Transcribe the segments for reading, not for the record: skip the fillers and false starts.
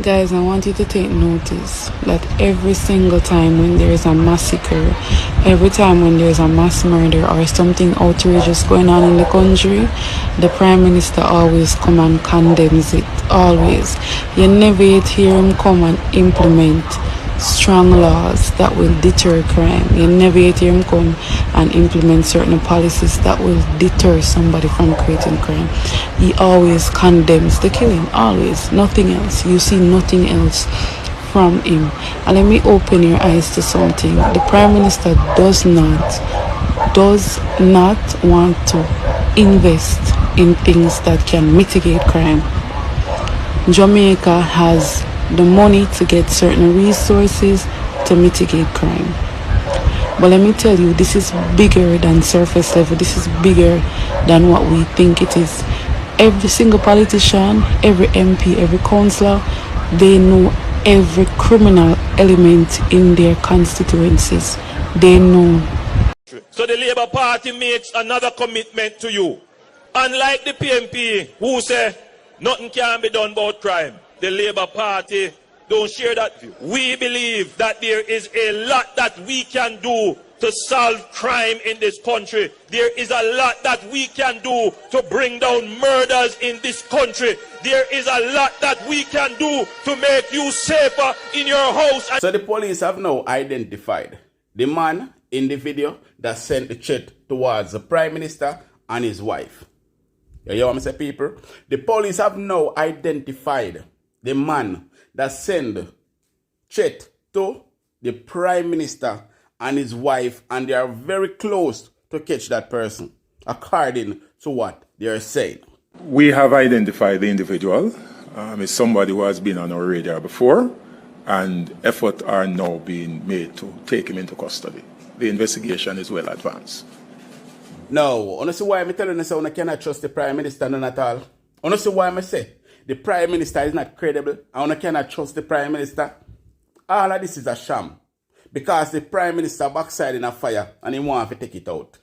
Guys, I want you to take notice that every single time when there is a massacre, every time when there is a mass murder or something outrageous going on in the country, the Prime Minister always come and condemns it. Always. You never yet hear him come and implement strong laws that will deter crime. You never yet hear him come and implement certain policies that will deter somebody from creating crime. He always condemns the killing, always, nothing else. You see nothing else from him. And let me open your eyes to something. The Prime Minister does not want to invest in things that can mitigate crime. Jamaica has the money to get certain resources to mitigate crime. But let me tell you, this is bigger than surface level. This is bigger than what we think it is. Every single politician, every MP, every councillor, they know every criminal element in their constituencies. They know. So the Labour Party makes another commitment to you. Unlike the PMP who say nothing can be done about crime, the Labour Party don't share that view. We believe that there is a lot that we can do to solve crime in this country. There is a lot that we can do to bring down murders in this country. There is a lot that we can do to make you safer in your house. So the police have now identified the man in the video that sent the chat towards the Prime Minister and his wife. You hear what I say, people? The police have now identified the man that sent chat to the Prime Minister and his wife, and they are very close to catch that person, according to what they are saying. We have identified the individual. It's somebody who has been on our radar before, and efforts are now being made to take him into custody. The investigation is well advanced. Now, honestly, why I'm telling you, I cannot trust the Prime Minister none at all. Honestly, why I say the Prime Minister is not credible, and I cannot trust the Prime Minister. All of this is a sham. Because the Prime Minister backside in a fire and he wants to take it out.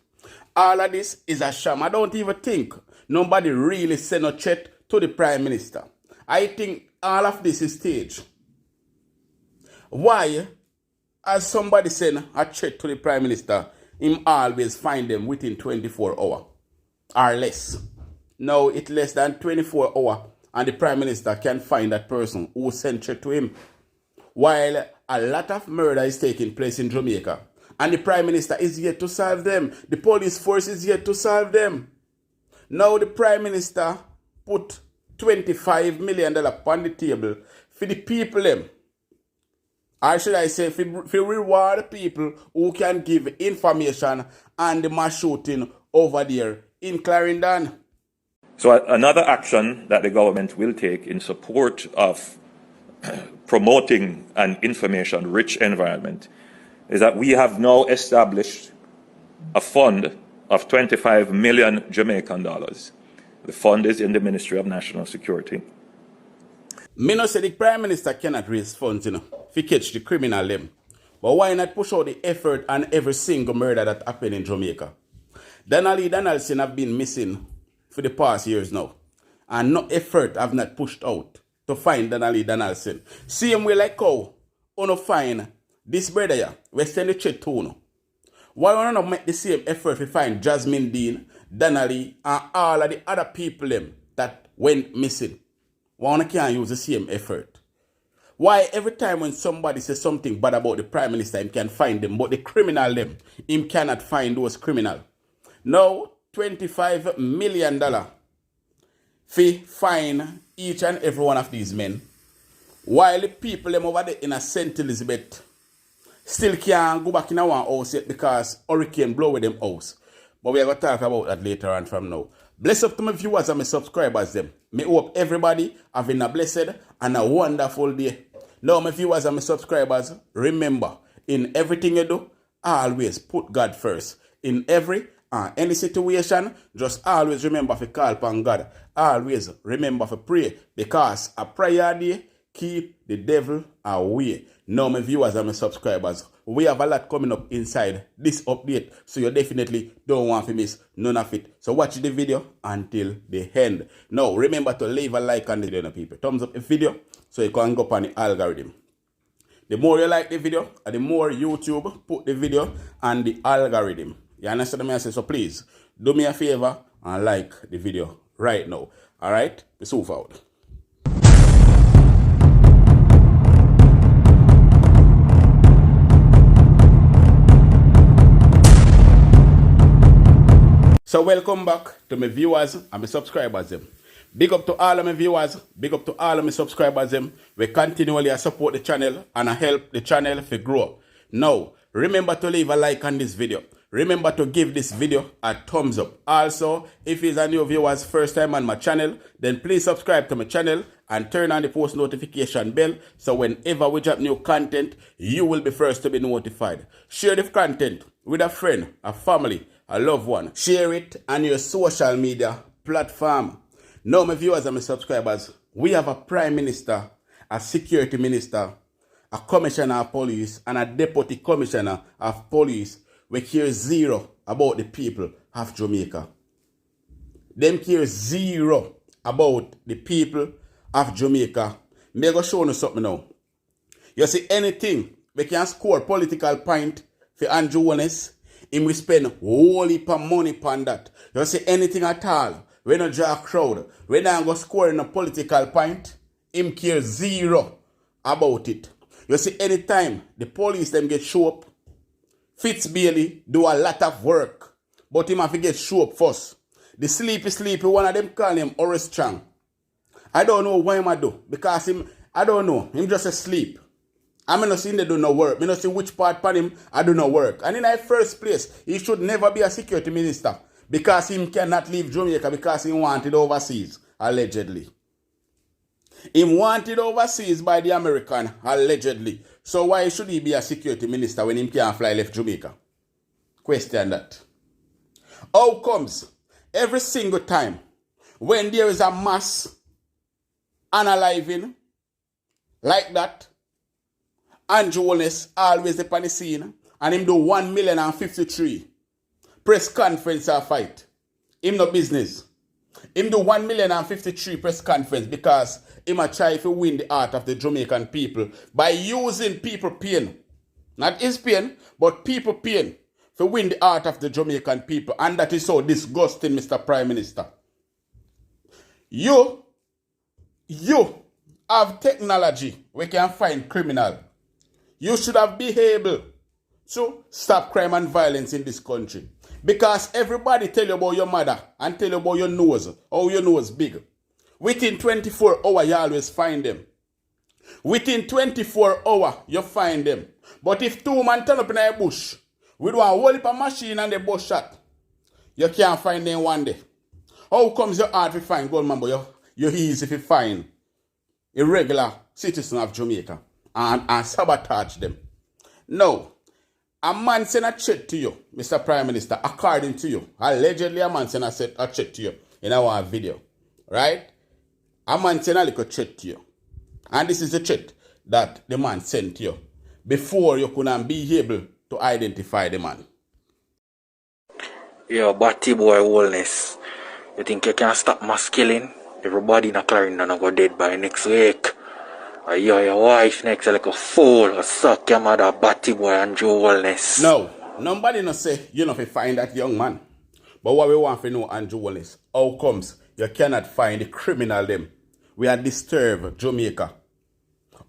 All of this is a sham. I don't even think nobody really sent a threat to the Prime Minister. I think all of this is staged. Why, as somebody send a threat to the Prime Minister, him always find them within 24 hours or less. Now it's less than 24 hours and the Prime Minister can find that person who sent threat to him. While a lot of murder is taking place in Jamaica and the Prime Minister is yet to solve them. The police force is yet to solve them. Now the Prime Minister put $25 million on the table for the people them. Or should I say, for reward the people who can give information on the mass shooting over there in Clarendon. So another action that the government will take in support of promoting an information-rich environment is that we have now established a fund of 25 million Jamaican dollars. The fund is in the Ministry of National Security. Me no say the Prime Minister cannot raise funds, to catch the criminal them. But why not push out the effort on every single murder that happened in Jamaica? Donaldson have been missing for the past years now. And no effort have not pushed out to find Donaldson. Same way like how you find this brother here, we send the chat to you. Why you not make the same effort to find Jasmine Dean, Donnelly, and all of the other people them that went missing? Why you can't use the same effort? Why every time when somebody says something bad about the Prime Minister, him can find them, but the criminal them, him cannot find those criminals. Now, $25 million for fine each and every one of these men, while the people them over there in a St. Elizabeth still can't go back in our house yet because hurricane blow with them house. But we are going to talk about that later on from now. Bless up to my viewers and my subscribers them. May hope everybody having a blessed and a wonderful day. Now my viewers and my subscribers, remember, in everything you do, always put God first. In every and any situation, just always remember to call upon God. Always remember to pray, because a prayer day keep the devil away. Now, my viewers and my subscribers, we have a lot coming up inside this update, so you definitely don't want to miss none of it. So watch the video until the end. Now, remember to leave a like on the video, people. Thumbs up the video so you can go up on the algorithm. The more you like the video, the more YouTube put the video on the algorithm. You understand me? I say, so please, do me a favor and like the video right now. Alright? Peace out. So welcome back to my viewers and my subscribers them. Big up to all of my viewers, big up to all of my subscribers them. We continually support the channel and help the channel to grow. Now, remember to leave a like on this video. Remember to give this video a thumbs up. Also, if it's a new viewer's first time on my channel, then please subscribe to my channel and turn on the post notification bell so whenever we drop new content, you will be first to be notified. Share the content with a friend, a family, a loved one. Share it on your social media platform. Now, my viewers and my subscribers, we have a Prime Minister, a Security Minister, a Commissioner of Police, and a Deputy Commissioner of Police. We care zero about the people of Jamaica. Them care zero about the people of Jamaica. Me go show you something now. You see, anything we can score political point for Holiness, him we spend whole heap of money upon that. You see, anything at all, we not draw a crowd, we not go score in a political point, him care zero about it. You see, anytime the police them get show up, Fitz Bailey do a lot of work, but him have to get show up first. The sleepy, one of them call him Horace Chang. I don't know why him do, because I don't know, him just asleep. I'm not saying they do no work. I not see which part for him I do no work. And in the first place, he should never be a security minister, because him cannot leave Jamaica because he wanted overseas, allegedly. Him wanted overseas by the American, allegedly. So why should he be a security minister when he can't fly left Jamaica? Question that. How comes every single time when there is a mass unaliving like that, Holiness always up on the scene and him do 1,053,000 press conference or fight? Him no business. Him do 1,053,000 press conference because him a try to win the heart of the Jamaican people by using people pain. Not his pain, but people pain to win the heart of the Jamaican people. And that is so disgusting, Mr. Prime Minister. You have technology we can find criminal. You should have been able to stop crime and violence in this country. Because everybody tell you about your mother and tell you about your nose, how your nose big. Within 24 hours, you always find them. Within 24 hours, you find them. But if two men turn up in a bush, with one whole heap of machine and the bush shot, you can't find them one day. How comes your hard to find gold man, but you're easy to find a regular citizen of Jamaica and sabotage them? No. A man sent a check to you, Mr. Prime Minister, according to you. Allegedly, a man sent a check to you in our video. Right? A man sent a little check to you. And this is the check that the man sent to you before you couldn't be able to identify the man. Yo, Batty boy Holiness. You think you can stop mass killing? Everybody in Clarendon will go dead by next week. Your wife next like a fool or suck your mother, Batty boy and Holiness. No, nobody no say you know if you find that young man. But what we want to know, Andrew Holiness, how comes you cannot find the criminal them? We are disturbed Jamaica.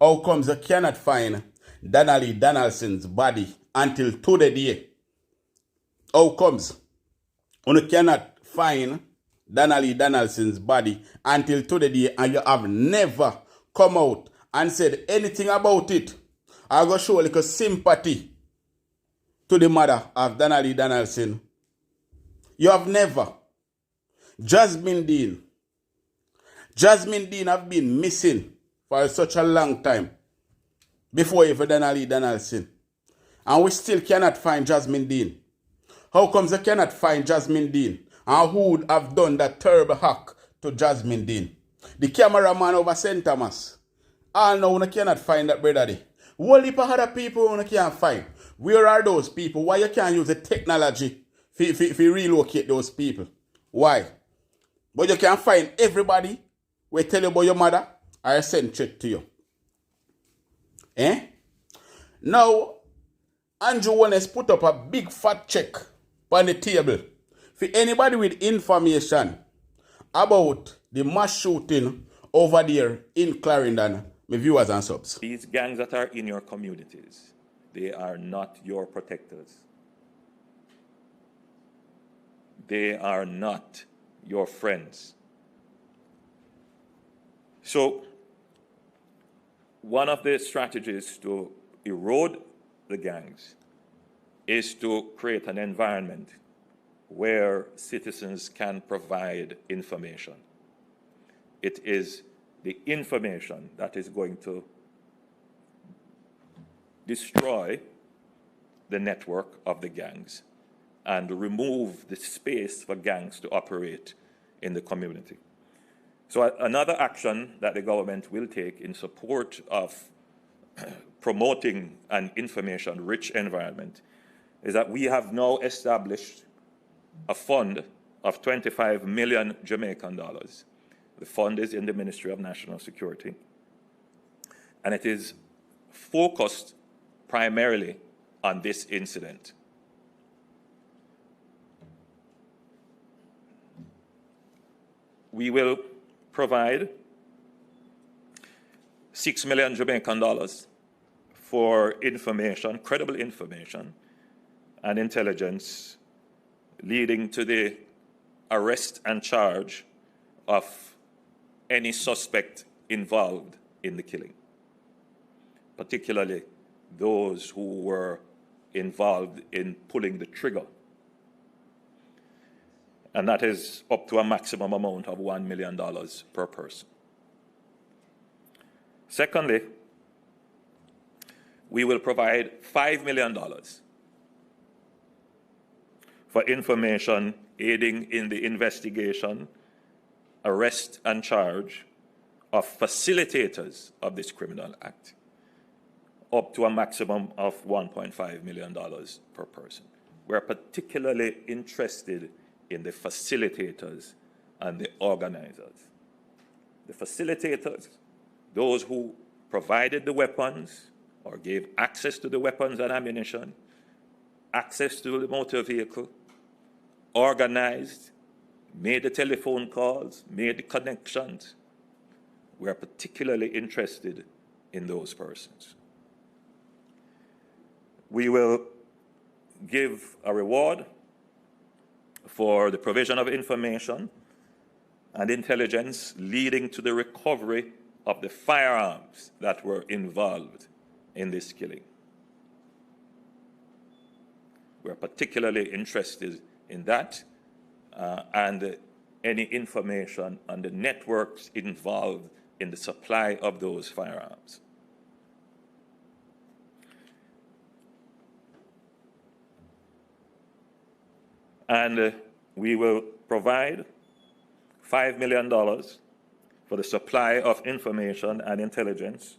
How comes you cannot find Donnelly Donaldson's body until today? How comes you cannot find Donnelly Donaldson's body until today and you have never come out and said anything about it? I go show a little sympathy to the mother of Donnelly Donaldson. You have never. Jasmine Dean have been missing for such a long time before even Donnelly Donaldson. And we still cannot find Jasmine Dean. How comes you cannot find Jasmine Dean? And who would have done that terrible hack to Jasmine Dean? The cameraman over St. Thomas All now you cannot find that brother there. Whole heap of other people you can't find. Where are those people? Why you can't use the technology to relocate those people? Why? But you can find everybody will tell you about your mother or send threat to you. Eh? Now, Andrew Holiness put up a big fat check on the table for anybody with information about the mass shooting over there in Clarendon, my viewers and subs. These gangs that are in your communities, they are not your protectors. They are not your friends. So, one of the strategies to erode the gangs is to create an environment where citizens can provide information. It is the information that is going to destroy the network of the gangs and remove the space for gangs to operate in the community. So another action that the government will take in support of promoting an information-rich environment is that we have now established a fund of 25 million Jamaican dollars. The fund is in the Ministry of National Security, and it is focused primarily on this incident. We will provide 6 million Jamaican dollars for information, credible information, and intelligence leading to the arrest and charge of any suspect involved in the killing, particularly those who were involved in pulling the trigger. And that is up to a maximum amount of $1 million per person. Secondly, we will provide $5 million for information aiding in the investigation, arrest, and charge of facilitators of this criminal act, up to a maximum of $1.5 million per person. We're particularly interested in the facilitators and the organizers. The facilitators, those who provided the weapons or gave access to the weapons and ammunition, access to the motor vehicle, organized, made the telephone calls, made the connections. We are particularly interested in those persons. We will give a reward for the provision of information and intelligence leading to the recovery of the firearms that were involved in this killing. We're particularly interested in that and any information on the networks involved in the supply of those firearms. And we will provide $5 million for the supply of information and intelligence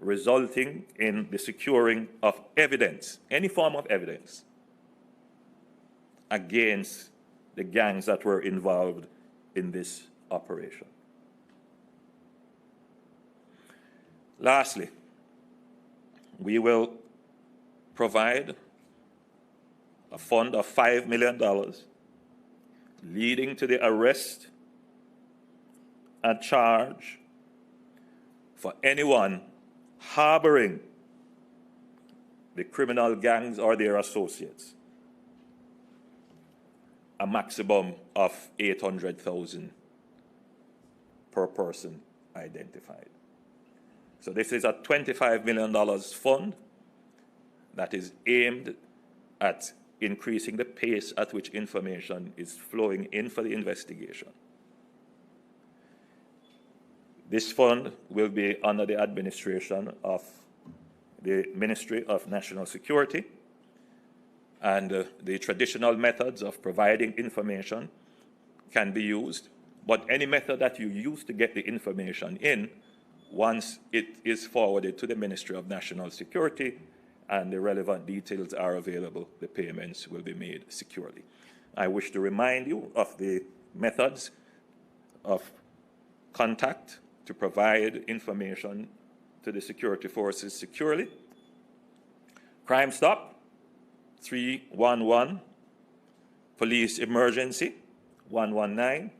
resulting in the securing of evidence, any form of evidence, against the gangs that were involved in this operation. Lastly, we will provide a fund of $5 million leading to the arrest and charge for anyone harboring the criminal gangs or their associates, a maximum of $800,000 per person identified. So this is a $25 million fund that is aimed at increasing the pace at which information is flowing in for the investigation. This fund will be under the administration of the Ministry of National Security, and the traditional methods of providing information can be used, but any method that you use to get the information in Once it is forwarded to the Ministry of National Security and the relevant details are available, the payments will be made securely. I wish to remind you of the methods of contact to provide information to the security forces securely. Crime Stop, 311. Police Emergency, 119.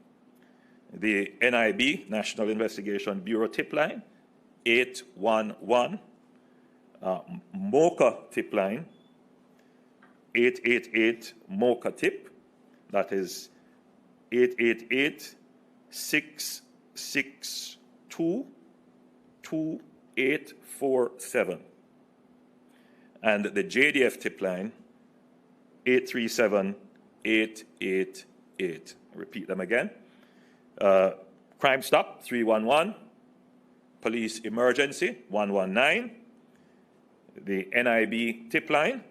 The NIB, National Investigation Bureau tip line, 811. MOCA tip line, 888 MOCA tip. That is 888-662-2847. And the JDF tip line, 837-888. Repeat them again. Crime Stop, 311. Police Emergency, 119. The NIB tip line,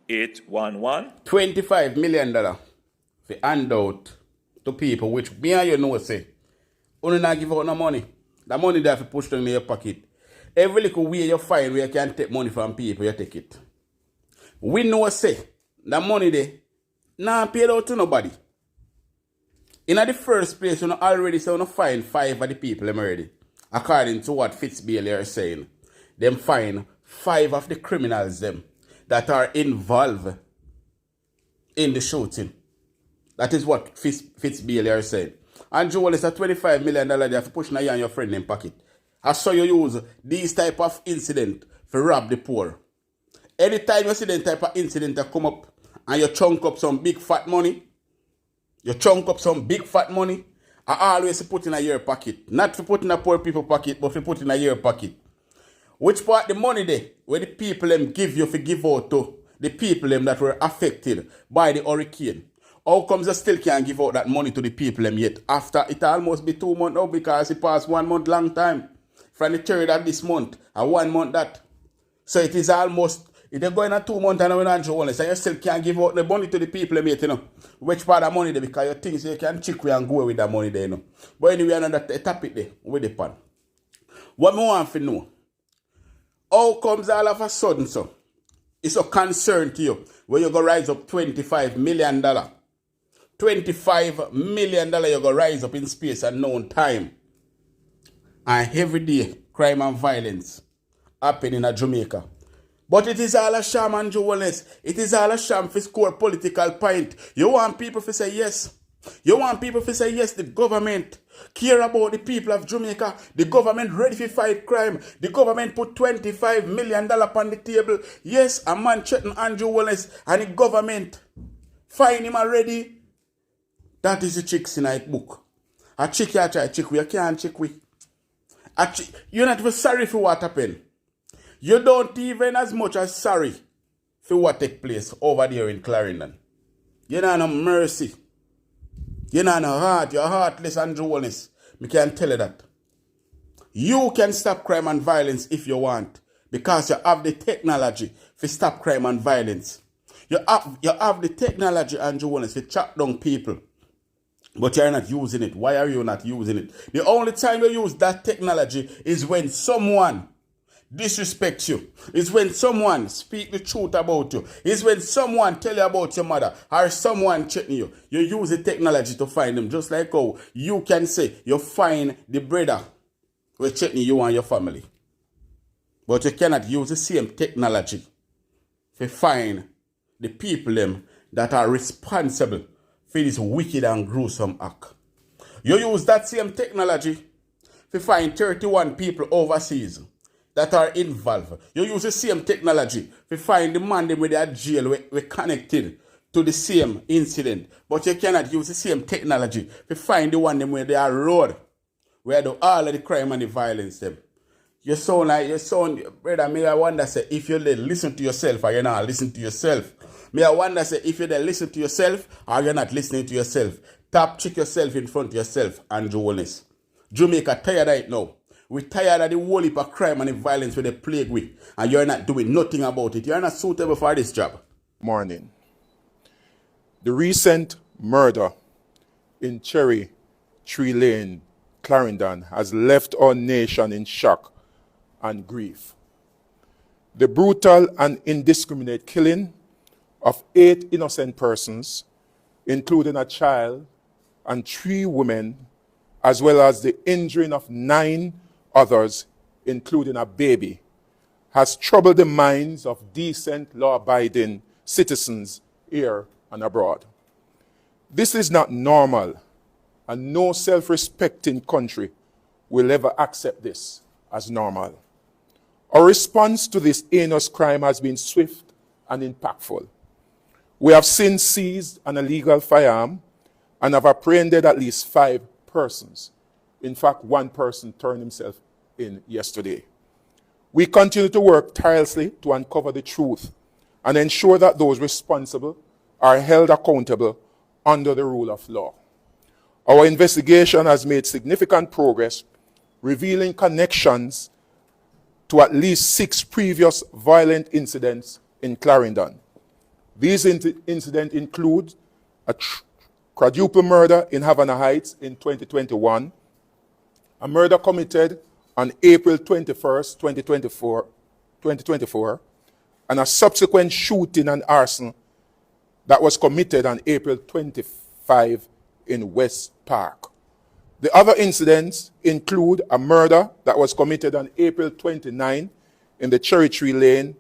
811. $25 million for handout to people, which me and you know say, only not give out no money. The money there for push down in your pocket. Every little way you find where you can take money from people, you take it. We know say, the money there, not paid out to nobody. In the first place, you know already say you find 5 of the people already. According to what Fitzbailey are saying. Them find 5 of the criminals them that are involved in the shooting. That is what Fitzbailey are saying. And Joel is a $25 million they have to push in your friend in pocket. I saw you use these type of incident for rob the poor. Anytime you see them type of incident that come up and you chunk up some big fat money, I always put in your pocket. Not to put in a poor people pocket, but to put in your pocket. Which part the money there, where the people them give you for give out to the people them that were affected by the hurricane? How comes you still can't give out that money to the people them yet? After it almost be 2 months now because it passed 1 month long time. From the 3rd of this month, and 1 month that. So it is almost, they're going on 2 months and we're not Holiness, and you still can't give out the money to the people them yet, you know. Which part of money there, because you think so you can check and go with that money there, you know. But anyway, another topic there with the pan. What I want to know, how comes all of a sudden, so, it's a concern to you when you go rise up $25 million? $25 million you go rise up in space and known time. And every day, crime and violence happen in Jamaica. But it is all a sham and Holiness. It is all a sham to score political point. You want people to say yes. You want people to say yes, the government care about the people of Jamaica. The government ready to fight crime. The government put $25 million on the table. Yes, a man threatened Andrew Holiness and the government find him already. That is the chicks in that book. A chick you try chick we, you can't chick we. You're not even sorry for what happened. You don't even as much as sorry for what took place over there in Clarendon. You know no mercy. You know no heart. You're heartless and Holiness. Me can tell you that. You can stop crime and violence if you want. Because you have the technology to stop crime and violence. You have the technology and Holiness to track down people. But you're not using it. Why are you not using it? The only time you use that technology is when someone disrespects you. It's when someone speak the truth about you. It's when someone tell you about your mother or someone checking you. You use the technology to find them. Just like how you can say you find the brother who is checking you and your family. But you cannot use the same technology to find the people them that are responsible for this wicked and gruesome act. You use that same technology to find 31 people overseas that are involved. You use the same technology to find the man them with their jail we connected to the same incident. But you cannot use the same technology to find the one them where they are road, where do all of the crime and the violence them. You sound, brother, may I wonder say if you listen to yourself or you're not listening to yourself. May I wonder say if you listen to yourself or you're not listening to yourself. Check yourself in front of yourself and Holiness. Jamaica tired right now. We're tired of the whole heap of crime and the violence with the plague with. And you're not doing nothing about it. You're not suitable for this job. Morning. The recent murder in Cherry Tree Lane, Clarendon, has left our nation in shock and grief. The brutal and indiscriminate killing of 8 innocent persons, including a child and 3 women, as well as the injuring of 9 others, including a baby, has troubled the minds of decent, law-abiding citizens here and abroad. This is not normal, and no self-respecting country will ever accept this as normal. Our response to this heinous crime has been swift and impactful. We have since seized an illegal firearm and have apprehended at least 5 persons. In fact, 1 person turned himself in yesterday. We continue to work tirelessly to uncover the truth and ensure that those responsible are held accountable under the rule of law. Our investigation has made significant progress, revealing connections to at least 6 previous violent incidents in Clarendon. These incidents include a quadruple murder in Havana Heights in 2021, a murder committed on April 21st, 2024, and a subsequent shooting and arson that was committed on April 25 in West Park. The other incidents include a murder that was committed on April 29 in the Cherry Tree Lane,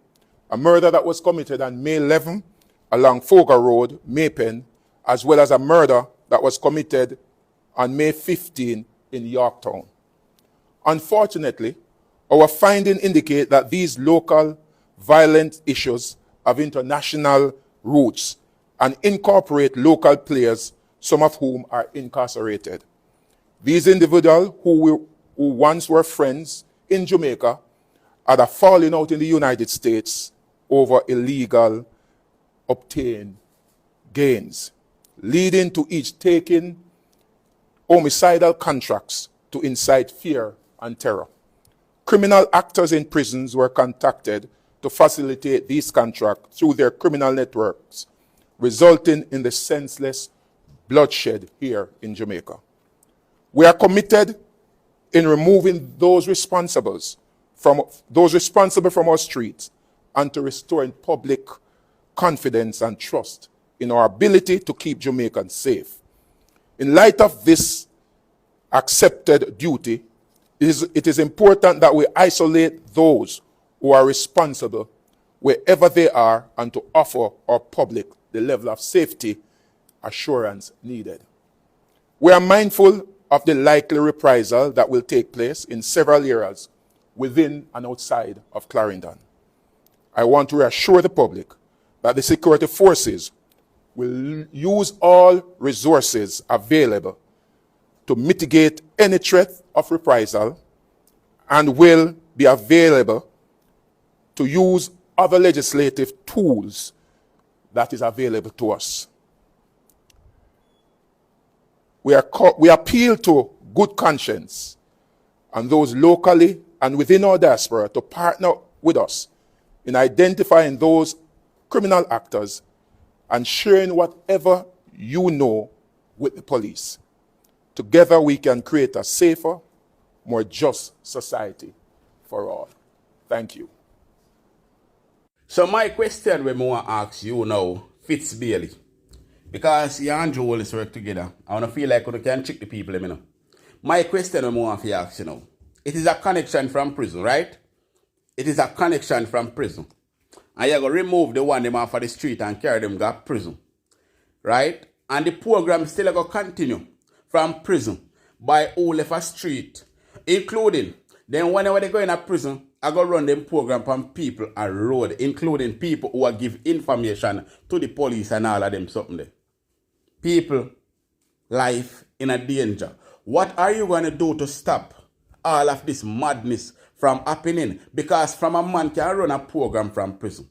a murder that was committed on May 11 along Fogar Road, Maypen, as well as a murder that was committed on May 15 in Yorktown. Unfortunately, our findings indicate that these local violent issues have international roots and incorporate local players, some of whom are incarcerated. These individuals who once were friends in Jamaica had a falling out in the United States over illegal obtained gains, leading to each taking homicidal contracts to incite fear and terror. Criminal actors in prisons were contacted to facilitate these contracts through their criminal networks, resulting in the senseless bloodshed here in Jamaica. We are committed in removing those responsible from our streets and to restoring public confidence and trust in our ability to keep Jamaicans safe. In light of this accepted duty, it is important that we isolate those who are responsible wherever they are and to offer our public the level of safety assurance needed. We are mindful of the likely reprisal that will take place in several areas within and outside of Clarendon. I want to reassure the public that the security forces will use all resources available to mitigate any threat of reprisal and will be available to use other legislative tools that is available to us. We appeal to good conscience and those locally and within our diaspora to partner with us in identifying those criminal actors and sharing whatever you know with the police. Together we can create a safer, more just society for all. Thank you. So my question we want to ask you now, Fitz Bailey, because you and Joel is work together, I want to feel like we can trick the people, you know. My question we want to ask you now, it is a connection from prison, right? It is a connection from prison. And you're going to remove the one them off of the street and carry them to prison, right? And the program still going to continue from prison by all of a street, including then whenever they go in a prison, I go run them program from people on road, including people who will give information to the police and all of them something there. People, life in a danger. What are you going to do to stop all of this madness from happening? Because from a man can run a program from prison.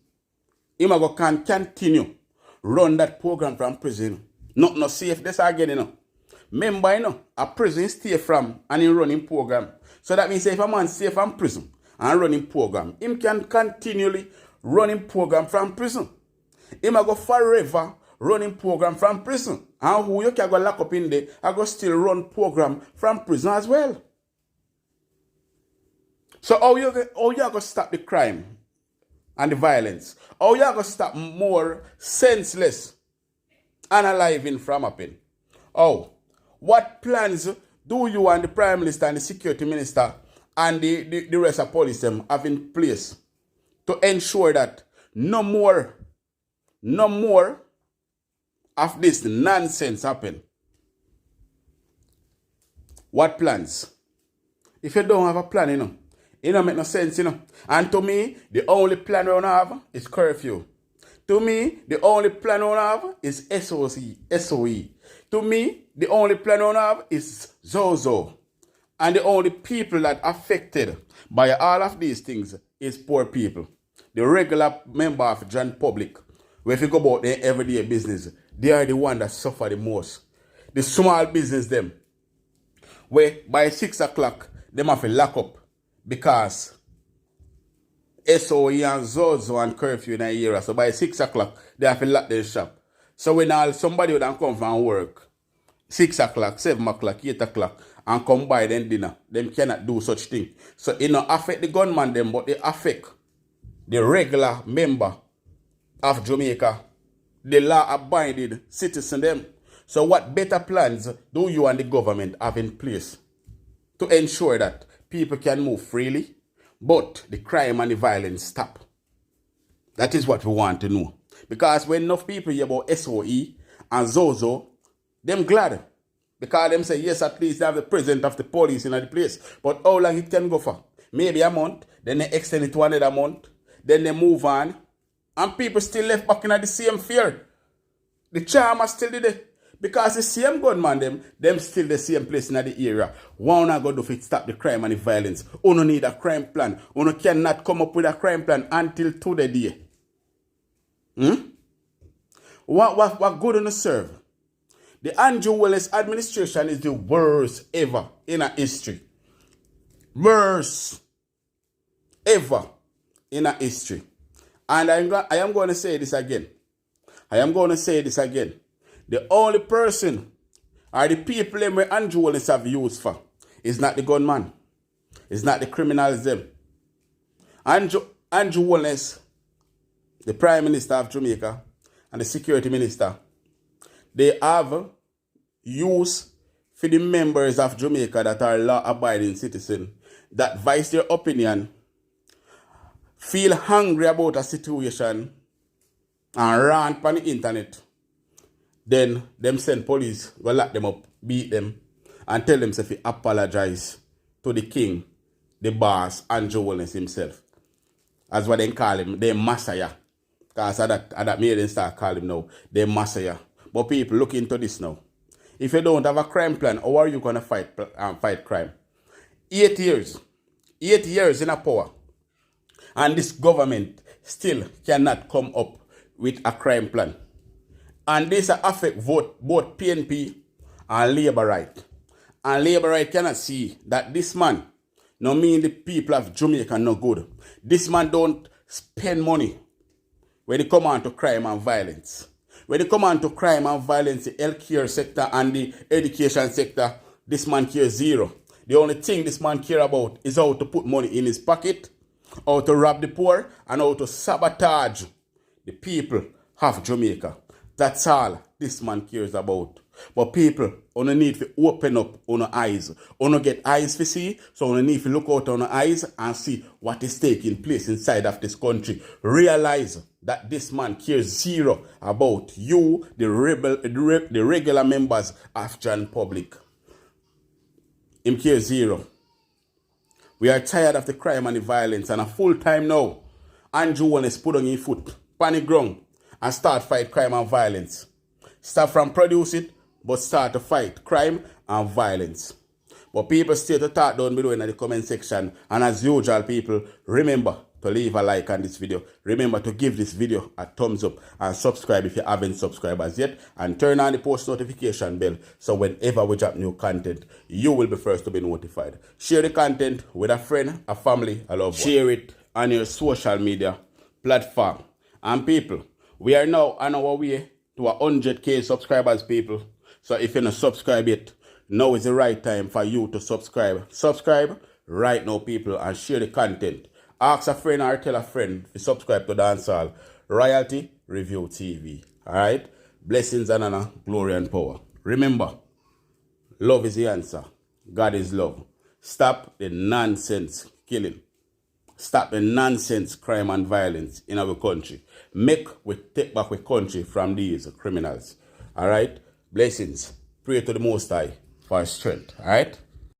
He can continue run that program from prison. Not safe this again, you know. Remember, you know, a prison stay from and he running program. So that means if a man stay from prison and running program, him can continually running program from prison. Him go forever running program from prison. And who you can go lock up in there, I go still run program from prison as well. So how you going to stop the crime and the violence? How you going to stop more senseless unaliving from happening? Oh, what plans do you and the Prime Minister and the Security Minister and the rest of police them have in place to ensure that no more of this nonsense happen? What plans? If you don't have a plan, it don't make no sense, And to me, the only plan we have is curfew. To me, the only plan we have is SOE. To me, the only plan we have is Zozo. And the only people that are affected by all of these things is poor people. The regular member of John Public, where if you go about their everyday business, they are the one that suffer the most. The small business them, where by 6 o'clock, they have to lock up because SOE and Zozo and curfew in the area. So by 6 o'clock, they have to lock their shop. So when somebody would come from work, 6 o'clock, 7 o'clock, 8 o'clock, and come buy them dinner, them cannot do such thing. So it not affect the gunman them, but it affect the regular member of Jamaica, the law-abiding citizen them. So what better plans do you and the government have in place to ensure that people can move freely, but the crime and the violence stop? That is what we want to know. Because when enough people hear about SOE and Zozo, them glad. Because them say, yes, at least they have the president of the police in the place. But how long it can go for? Maybe a month, then they extend it to another month, then they move on, and people still left back in the same fear. The charm is still there. Because the same gunman, them still the same place in the area. What not going to do to stop the crime and the violence? You don't need a crime plan. You cannot come up with a crime plan until today. What good on the serve? The Andrew Wallace administration is the worst ever in our history. Worst ever in our history. And I am going to say this again. The only person or the people that Andrew Wallace have used for is not the gunman. It's not the criminals them. Andrew Wallace, the Prime Minister of Jamaica, and the Security Minister, they have used for the members of Jamaica that are law-abiding citizens that voice their opinion, feel hungry about a situation, and rant on the internet. Then them send police, will lock them up, beat them, and tell them to apologize to the king, the boss, Andrew Wallace himself. That's what they call him, they Messiah. Because that made them start calling him now, they Messiah. But people, look into this now. If you don't have a crime plan, how are you going to fight crime? 8 years. 8 years in a power. And this government still cannot come up with a crime plan. And this affect both PNP and Labour Right. And Labour Right cannot see that this man, no mean the people of Jamaica no good. This man don't spend money when it come on to crime and violence. When it come on to crime and violence, the healthcare sector and the education sector, this man cares zero. The only thing this man cares about is how to put money in his pocket, how to rob the poor, and how to sabotage the people of Jamaica. That's all this man cares about. But people, you need to open up your eyes. You get eyes to see, so you need to look out on your eyes and see what is taking place inside of this country. Realize that this man cares zero about you, the regular members of John Public. Him cares zero. We are tired of the crime and the violence, and a full time now, Andrew Wallace put on his foot, panic ground, and start fight crime and violence. Start from produce it, but start to fight crime and violence. But people still to talk down below in the comment section. And as usual, people, remember to leave a like on this video. Remember to give this video a thumbs up and subscribe if you haven't subscribed as yet. And turn on the post notification bell so whenever we drop new content, you will be first to be notified. Share the content with a friend, a family, a loved one. Share it on your social media platform. And people, we are now on our way to 100k subscribers, people. So if you're not subscribed yet, now is the right time for you to subscribe. Subscribe right now, people, and share the content. Ask a friend or tell a friend to subscribe to Dancehall Royalty Review TV. Alright? Blessings and honor, glory and power. Remember, love is the answer. God is love. Stop the nonsense killing. Stop the nonsense crime and violence in our country. Make we take back our country from these criminals. Alright? Blessings. Pray to the Most High for strength. Alright?